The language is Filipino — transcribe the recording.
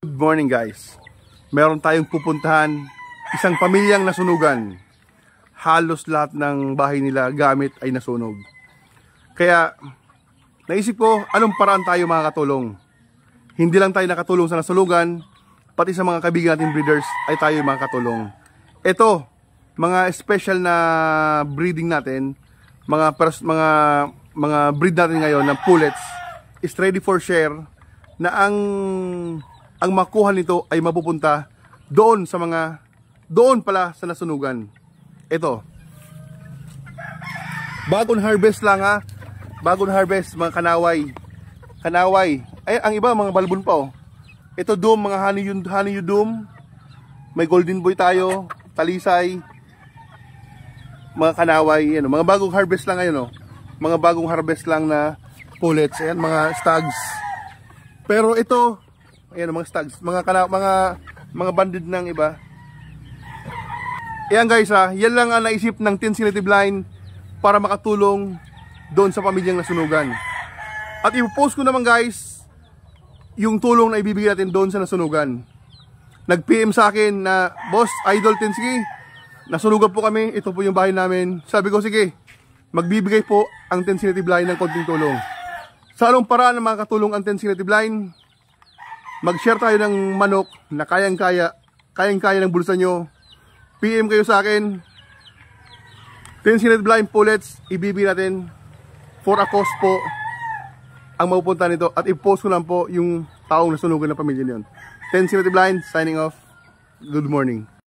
Good morning guys. Meron tayong pupuntahan, isang pamilyang nasunugan. Halos lahat ng bahay nila gamit ay nasunog. Kaya naisip ko, anong paraan tayo makakatulong? Hindi lang tayo nakatulong sa nasunugan, pati sa mga kaibigan natin breeders ay tayo makakatulong. Ito, mga special na breeding natin, mga breed natin ngayon ng pullets is ready for share, na ang makuha nito ay mapupunta doon pala sa nasunugan. Ito, bagong harvest lang ha, bagong harvest, mga kanaway, ay ang iba mga balbon pa oh. Ito doom, mga honey doom, may golden boy tayo, talisay, mga kanaway, yan, mga bagong harvest lang ngayon oh. Mga bagong harvest lang na pullets, ayan, mga stags. Pero ito, ayan, mga stags, mga banded ng iba. Ayan guys ha, yan lang ang naisip ng Tin Selective Line para makatulong doon sa pamilyang nasunugan. At ipopost ko naman guys yung tulong na ibibigay natin doon sa nasunugan. Nag-PM sa akin na, Boss, Idol Tinsky, nasunugan po kami, ito po yung bahay namin. Sabi ko, sige, magbibigay po ang Tin Selective Line ng konting tulong. Sa anong paraan na makakatulong ang Tin Selective Line? Mag-share tayo ng manok na kayang-kaya ng bulsa nyo. PM kayo sa akin. Tin Selective Line pullets, ibibigay natin for a cost po ang mapupunta nito. At i-post ko lang po yung taong nasunugan ng pamilya niyon. Tin Selective Line, signing off. Good morning.